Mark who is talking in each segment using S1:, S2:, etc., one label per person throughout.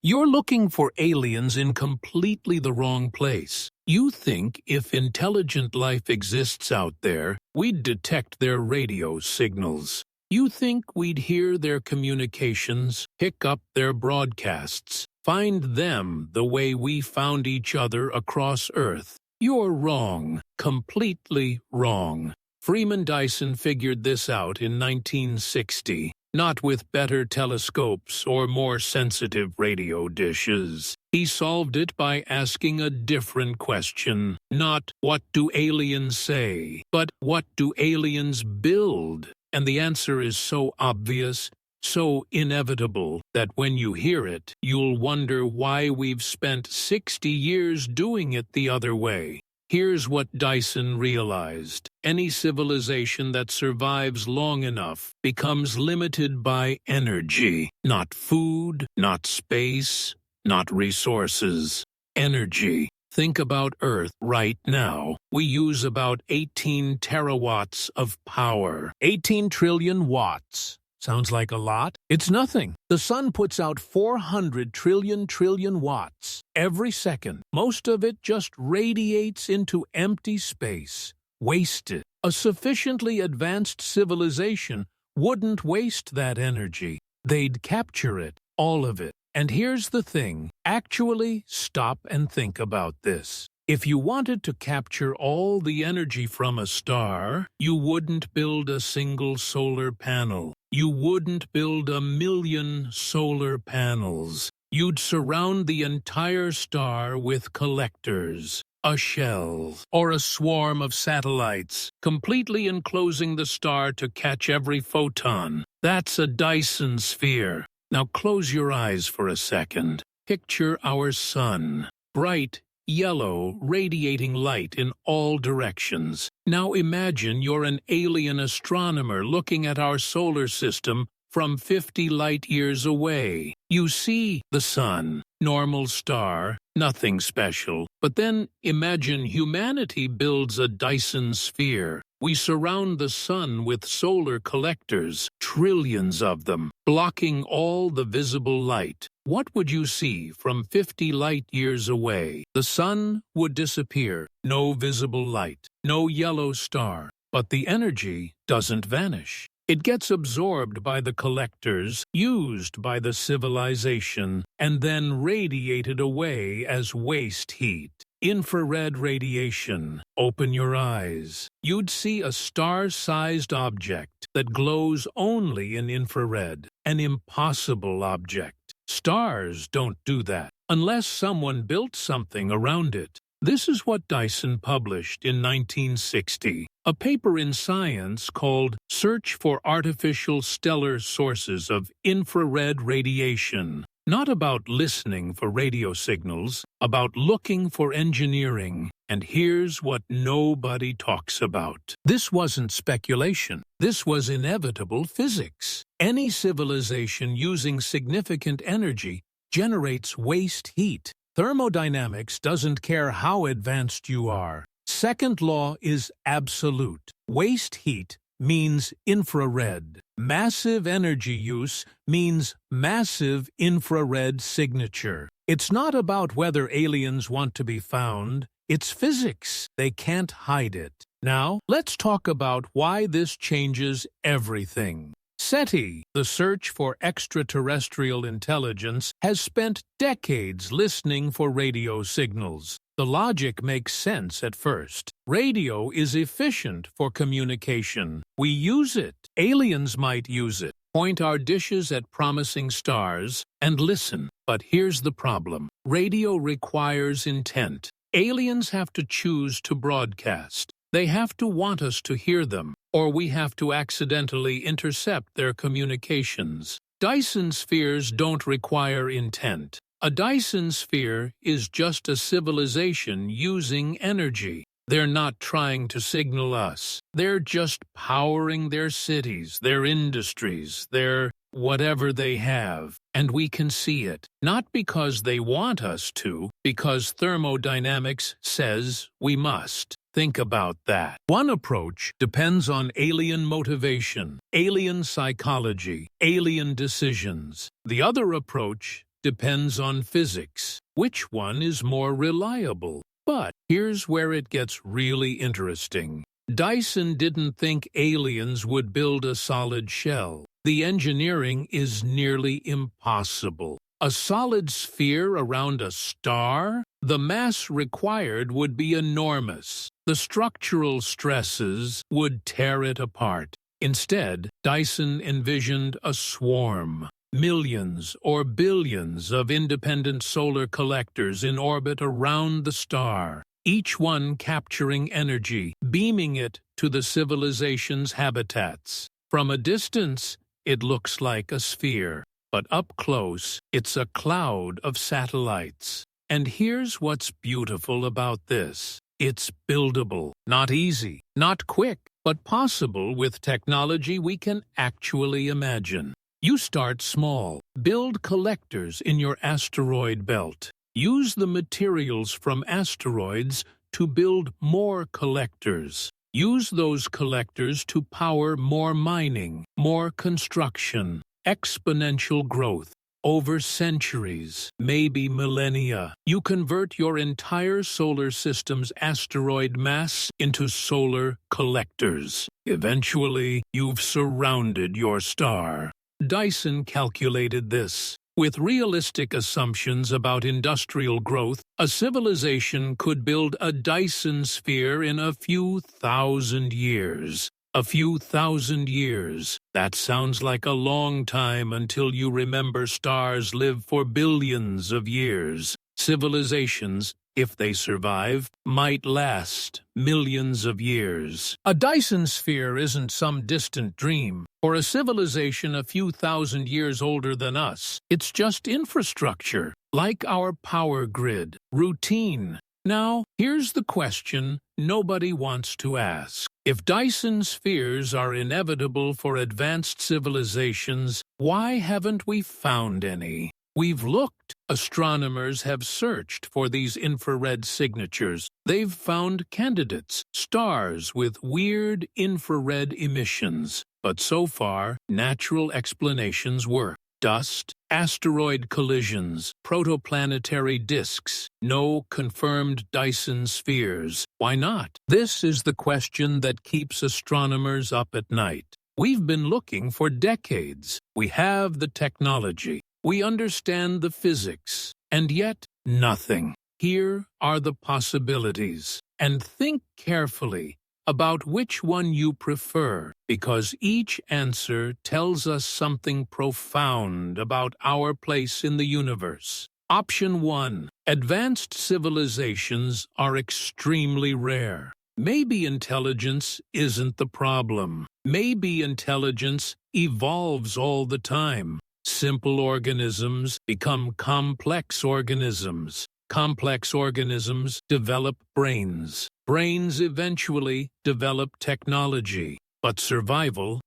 S1: You're looking for aliens in completely the wrong place. You think if intelligent life exists out there, we'd detect their radio signals. You think we'd hear their communications, pick up their broadcasts, find them the way we found each other across Earth. You're wrong, completely wrong. Freeman Dyson figured this out in 1960. Not with better telescopes or more sensitive radio dishes. He solved it by asking a different question. Not, what do aliens say, but what do aliens build? And the answer is so obvious, so inevitable, that when you hear it, you'll wonder why we've spent 60 years doing it the other way. Here's what Dyson realized. Any civilization that survives long enough becomes limited by energy. Not food, not space, not resources. Energy. Think about Earth right now. We use about 18 terawatts of power. 18 trillion watts. Sounds like a lot? It's nothing. The sun puts out 400 trillion watts every second. Most of it just radiates into empty space. Wasted. A sufficiently advanced civilization wouldn't waste that energy. They'd capture it, all of it. And here's the thing. Actually, stop and think about this. If you wanted to capture all the energy from a star, you wouldn't build a single solar panel. You wouldn't build 1,000,000 solar panels. You'd surround the entire star with collectors, a shell, or a swarm of satellites, completely enclosing the star to catch every photon. That's a Dyson Sphere. Now close your eyes for a second. Picture our sun. Bright, yellow, radiating light in all directions. Now imagine you're an alien astronomer looking at our solar system from 50 light-years away. You see the sun, normal star, nothing special. But then imagine humanity builds a Dyson Sphere. We surround the sun with solar collectors, trillions of them, blocking all the visible light. What would you see from 50 light-years away? The sun would disappear, no visible light, no yellow star. But the energy doesn't vanish. It gets absorbed by the collectors, used by the civilization, and then radiated away as waste heat. Infrared radiation. Open your eyes. You'd see a star-sized object that glows only in infrared, an impossible object. Stars don't do that, unless someone built something around it. This is what Dyson published in 1960, a paper in Science called Search for Artificial Stellar Sources of Infrared Radiation. Not about listening for radio signals, about looking for engineering. And here's what nobody talks about. This wasn't speculation. This was inevitable physics. Any civilization using significant energy generates waste heat. Thermodynamics doesn't care how advanced you are. Second law is absolute. Waste heat means infrared. Massive energy use means massive infrared signature. It's not about whether aliens want to be found. It's physics. They can't hide it. Now, let's talk about why this changes everything. SETI, the search for extraterrestrial intelligence, has spent decades listening for radio signals. The logic makes sense at first. Radio is efficient for communication. We use it. Aliens might use it. Point our dishes at promising stars and listen. But here's the problem. Radio requires intent. Aliens have to choose to broadcast. They have to want us to hear them, or we have to accidentally intercept their communications. Dyson spheres don't require intent. A Dyson sphere is just a civilization using energy. They're not trying to signal us. They're just powering their cities, their industries, their whatever they have. And we can see it. Not because they want us to, because thermodynamics says we must. Think about that. One approach depends on alien motivation, alien psychology, alien decisions. The other approach depends on physics. Which one is more reliable? But here's where it gets really interesting. Dyson didn't think aliens would build a solid shell. The engineering is nearly impossible. A solid sphere around a star? The mass required would be enormous. The structural stresses would tear it apart. Instead, Dyson envisioned a swarm. Millions or billions of independent solar collectors in orbit around the star, each one capturing energy, beaming it to the civilization's habitats. From a distance, it looks like a sphere, but up close, it's a cloud of satellites. And here's what's beautiful about this. It's buildable, not easy, not quick, but possible with technology we can actually imagine. You start small. Build collectors in your asteroid belt. Use the materials from asteroids to build more collectors. Use those collectors to power more mining, more construction, exponential growth. Over centuries, maybe millennia, you convert your entire solar system's asteroid mass into solar collectors. Eventually, you've surrounded your star. Dyson calculated this. With realistic assumptions about industrial growth, a civilization could build a Dyson sphere in a few thousand years. A few thousand years. That sounds like a long time until you remember stars live for billions of years. Civilizations, if they survive, might last millions of years. A Dyson sphere isn't some distant dream. For a civilization a few thousand years older than us, it's just infrastructure, like our power grid, routine. Now, here's the question nobody wants to ask. If Dyson spheres are inevitable for advanced civilizations, why haven't we found any? We've looked. Astronomers have searched for these infrared signatures. They've found candidates, stars with weird infrared emissions. But so far, natural explanations work. Dust, asteroid collisions, protoplanetary disks, no confirmed Dyson spheres. Why not? This is the question that keeps astronomers up at night. We've been looking for decades. We have the technology. We understand the physics. And yet, nothing. Here are the possibilities. And think carefully about which one you prefer, because each answer tells us something profound about our place in the universe. Option 1. Advanced civilizations are extremely rare. Maybe intelligence isn't the problem. Maybe intelligence evolves all the time. Simple organisms become complex organisms. Complex organisms develop brains. Brains eventually develop technology. But survival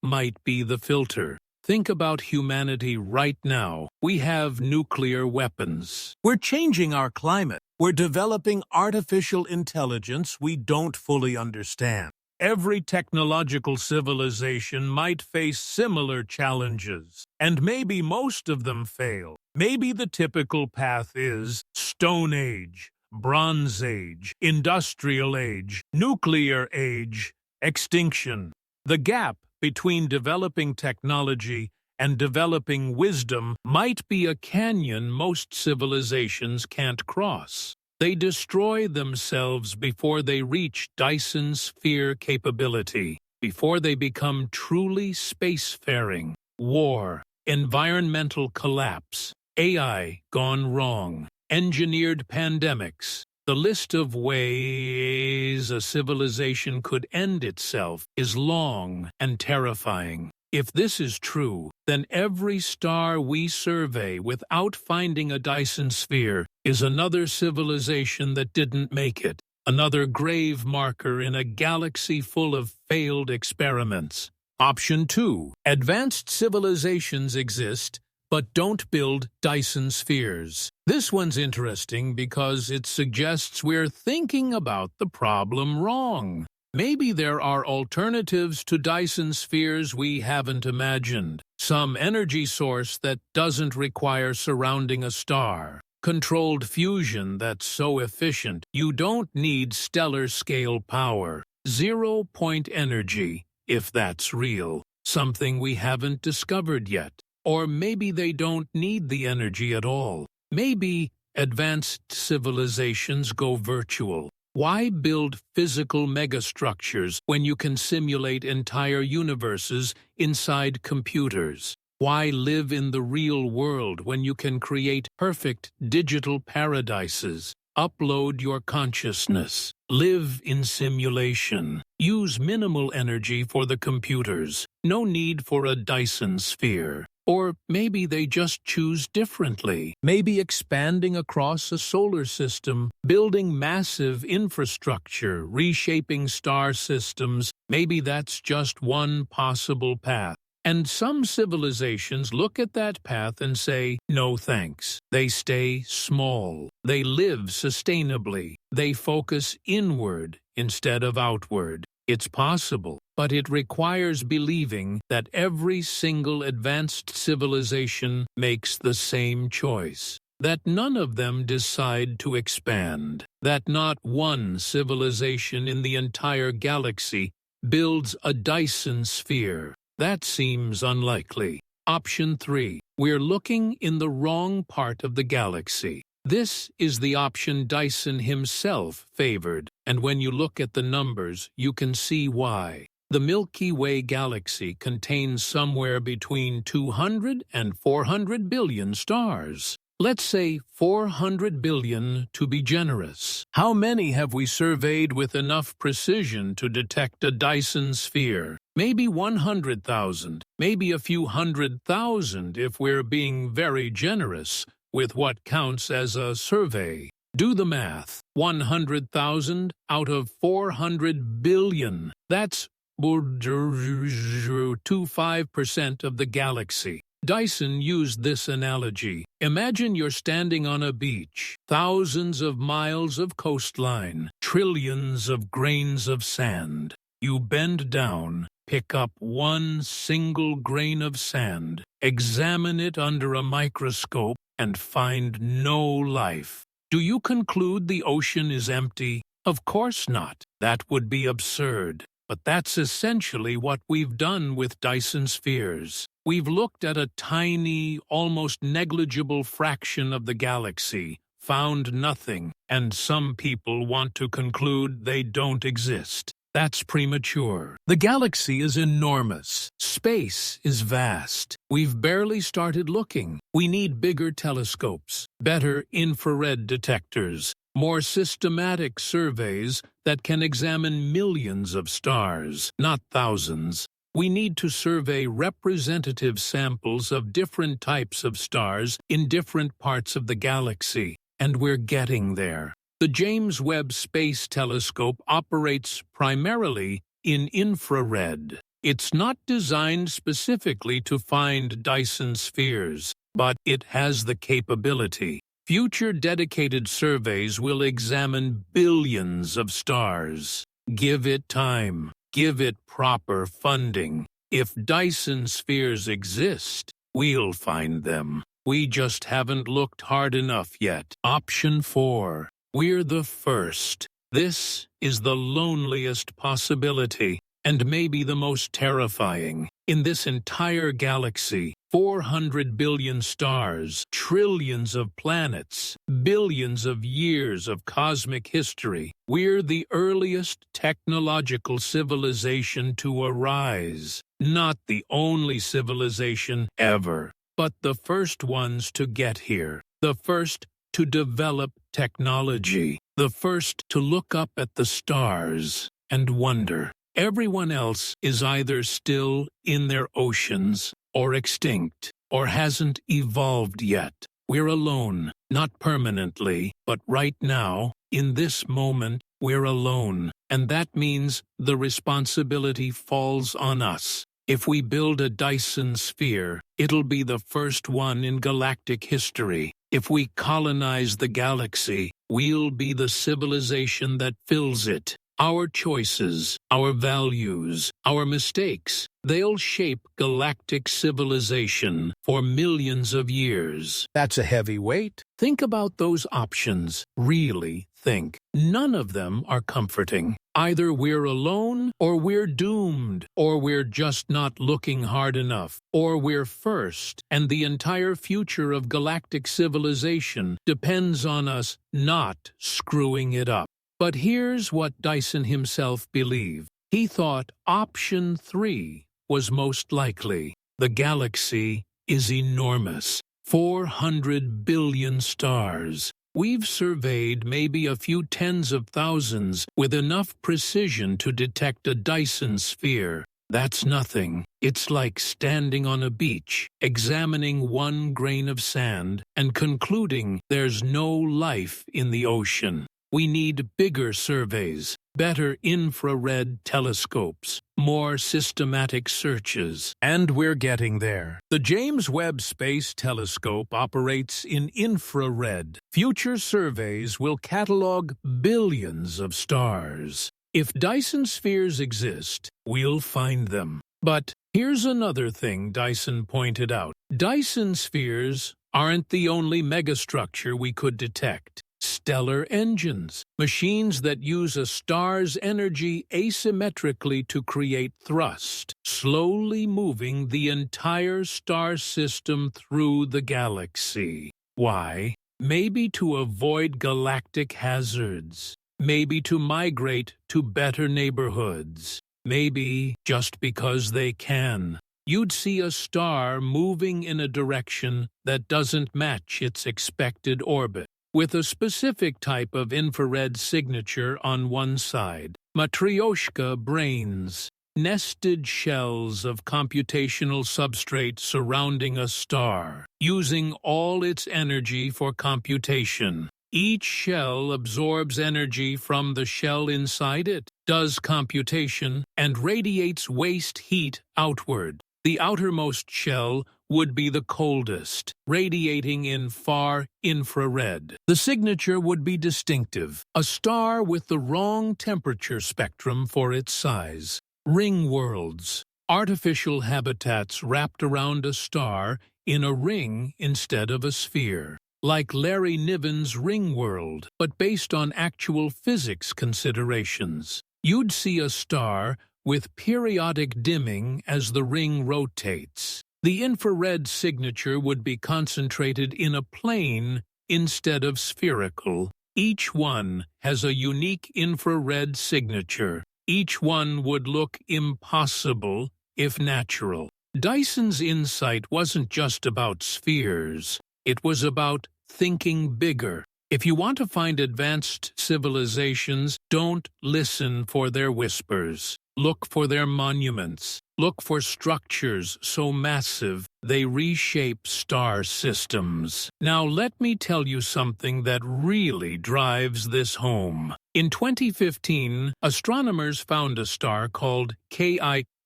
S1: might be the filter. Think about humanity right now. We have nuclear weapons. We're changing our climate. We're developing artificial intelligence we don't fully understand. Every technological civilization might face similar challenges, and maybe most of them fail. Maybe the typical path is Stone Age, Bronze Age, Industrial Age, Nuclear Age, Extinction. The gap between developing technology and developing wisdom might be a canyon most civilizations can't cross. They destroy themselves before they reach Dyson sphere capability, before they become truly spacefaring. War, environmental collapse, AI gone wrong, engineered pandemics. The list of ways a civilization could end itself is long and terrifying. If this is true, then every star we survey without finding a Dyson sphere is another civilization that didn't make it, another grave marker in a galaxy full of failed experiments. Option 2. Advanced civilizations exist, but don't build Dyson spheres. This one's interesting because it suggests we're thinking about the problem wrong. Maybe there are alternatives to Dyson spheres we haven't imagined. Some energy source that doesn't require surrounding a star. Controlled fusion that's so efficient you don't need stellar-scale power. Zero-point energy, if that's real. Something we haven't discovered yet. Or maybe they don't need the energy at all. Maybe advanced civilizations go virtual. Why build physical megastructures when you can simulate entire universes inside computers? Why live in the real world when you can create perfect digital paradises? Upload your consciousness. Live in simulation. Use minimal energy for the computers. No need for a Dyson sphere. Or maybe they just choose differently. Maybe expanding across a solar system, building massive infrastructure, reshaping star systems. Maybe that's just one possible path. And some civilizations look at that path and say, no thanks. They stay small. They live sustainably. They focus inward instead of outward. It's possible, but it requires believing that every single advanced civilization makes the same choice. That none of them decide to expand. That not one civilization in the entire galaxy builds a Dyson sphere. That seems unlikely. Option 3. We're looking in the wrong part of the galaxy. This is the option Dyson himself favored, and when you look at the numbers, you can see why. The Milky Way galaxy contains somewhere between 200 and 400 billion stars. Let's say 400 billion to be generous. How many have we surveyed with enough precision to detect a Dyson sphere? Maybe 100,000, maybe a few 100,000 if we're being very generous with what counts as a survey. Do the math. 100,000 out of 400 billion. That's 25% of the galaxy. Dyson used this analogy. Imagine you're standing on a beach, thousands of miles of coastline, trillions of grains of sand. You bend down, pick up one single grain of sand, examine it under a microscope, and find no life. Do you conclude the ocean is empty? Of course not. That would be absurd. But that's essentially what we've done with Dyson spheres. We've looked at a tiny, almost negligible fraction of the galaxy, found nothing, and some people want to conclude they don't exist. That's premature. The galaxy is enormous. Space is vast. We've barely started looking. We need bigger telescopes, better infrared detectors, more systematic surveys that can examine millions of stars, not thousands. We need to survey representative samples of different types of stars in different parts of the galaxy, and we're getting there. The James Webb Space Telescope operates primarily in infrared. It's not designed specifically to find Dyson spheres, but it has the capability. Future dedicated surveys will examine billions of stars. Give it time. Give it proper funding. If Dyson spheres exist, we'll find them. We just haven't looked hard enough yet. Option 4. We're the first. This is the loneliest possibility, and maybe the most terrifying. In this entire galaxy, 400 billion stars, trillions of planets, billions of years of cosmic history. We're the earliest technological civilization to arise. Not the only civilization ever, but the first ones to get here. The first to develop technology. The first to look up at the stars and wonder. Everyone else is either still in their oceans, or extinct, or hasn't evolved yet. We're alone, not permanently, but right now, in this moment, we're alone, and that means the responsibility falls on us. If we build a Dyson sphere, it'll be the first one in galactic history. If we colonize the galaxy, we'll be the civilization that fills it. Our choices, our values, our mistakes, they'll shape galactic civilization for millions of years. That's a heavy weight. Think about those options. Really think. None of them are comforting. Either we're alone, or we're doomed, or we're just not looking hard enough, or we're first, and the entire future of galactic civilization depends on us not screwing it up. But here's what Dyson himself believed. He thought option 3 was most likely. The galaxy is enormous. 400 billion stars. We've surveyed maybe a few tens of thousands with enough precision to detect a Dyson sphere. That's nothing. It's like standing on a beach, examining one grain of sand, and concluding there's no life in the ocean. We need bigger surveys, better infrared telescopes, more systematic searches, and we're getting there. The James Webb Space Telescope operates in infrared. Future surveys will catalog billions of stars. If Dyson spheres exist, we'll find them. But here's another thing Dyson pointed out. Dyson spheres aren't the only megastructure we could detect. Stellar engines, machines that use a star's energy asymmetrically to create thrust, slowly moving the entire star system through the galaxy. Why? Maybe to avoid galactic hazards. Maybe to migrate to better neighborhoods. Maybe just because they can. You'd see a star moving in a direction that doesn't match its expected orbit, with a specific type of infrared signature on one side. Matryoshka brains, nested shells of computational substrate surrounding a star, using all its energy for computation. Each shell absorbs energy from the shell inside it, does computation, and radiates waste heat outward. The outermost shell would be the coldest, radiating in far infrared. The signature would be distinctive, a star with the wrong temperature spectrum for its size. Ring worlds, artificial habitats wrapped around a star in a ring instead of a sphere. Like Larry Niven's ring world, but based on actual physics considerations. You'd see a star with periodic dimming as the ring rotates. The infrared signature would be concentrated in a plane instead of spherical. Each one has a unique infrared signature. Each one would look impossible if natural. Dyson's insight wasn't just about spheres. It was about thinking bigger. If you want to find advanced civilizations, don't listen for their whispers. Look for their monuments. Look for structures so massive they reshape star systems. Now let me tell you something that really drives this home. In 2015, astronomers found a star called KIEI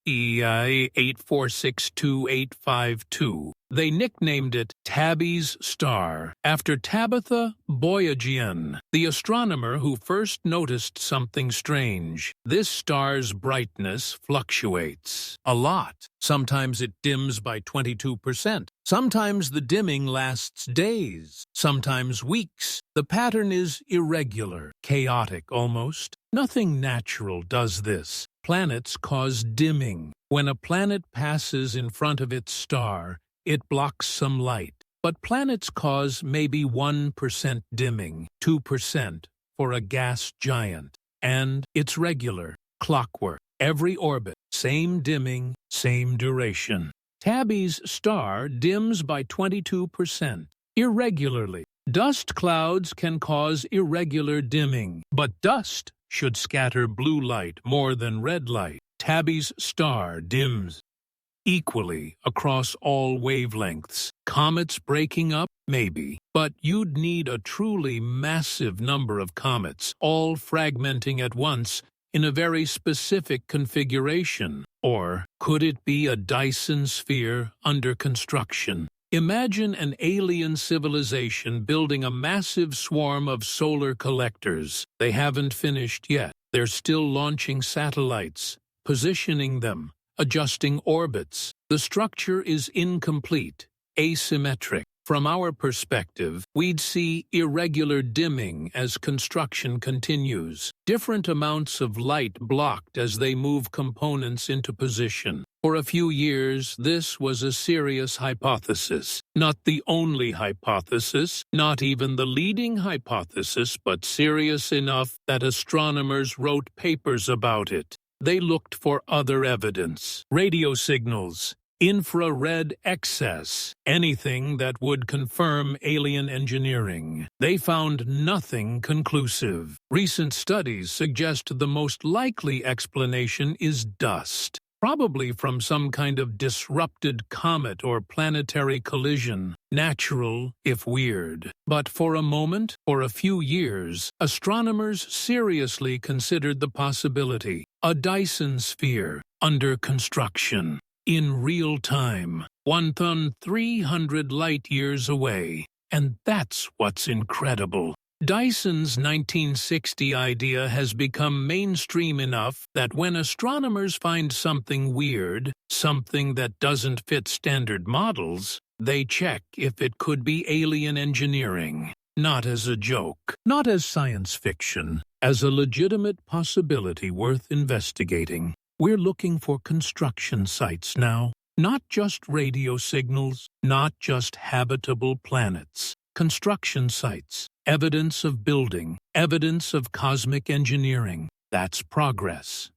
S1: 8462852. They nicknamed it Tabby's Star, after Tabitha Boyajian, the astronomer who first noticed something strange. This star's brightness fluctuates a lot. Sometimes it dims by 22%. Sometimes the dimming lasts days, sometimes weeks. The pattern is irregular, chaotic almost. Nothing natural does this. Planets cause dimming. When a planet passes in front of its star, it blocks some light. But planets cause maybe 1% dimming, 2% for a gas giant. And it's regular, clockwork. Every orbit, same dimming, same duration. Tabby's star dims by 22%, irregularly. Dust clouds can cause irregular dimming, but dust should scatter blue light more than red light. Tabby's star dims equally across all wavelengths. Comets breaking up? Maybe. But you'd need a truly massive number of comets, all fragmenting at once in a very specific configuration. Or could it be a Dyson sphere under construction? Imagine an alien civilization building a massive swarm of solar collectors. They haven't finished yet. They're still launching satellites, positioning them, adjusting orbits. The structure is incomplete, asymmetric. From our perspective, we'd see irregular dimming as construction continues, different amounts of light blocked as they move components into position. For a few years, this was a serious hypothesis. Not the only hypothesis, not even the leading hypothesis, but serious enough that astronomers wrote papers about it. They looked for other evidence, radio signals, infrared excess, anything that would confirm alien engineering. They found nothing conclusive. Recent studies suggest the most likely explanation is dust, probably from some kind of disrupted comet or planetary collision. Natural, if weird. But for a moment, for a few years, astronomers seriously considered the possibility. A Dyson Sphere under construction. In real time, 1,300 light-years away. And that's what's incredible. Dyson's 1960 idea has become mainstream enough that when astronomers find something weird, something that doesn't fit standard models, they check if it could be alien engineering. Not as a joke, not as science fiction, as a legitimate possibility worth investigating. We're looking for construction sites now, not just radio signals, not just habitable planets. Construction sites, evidence of building, evidence of cosmic engineering. That's progress.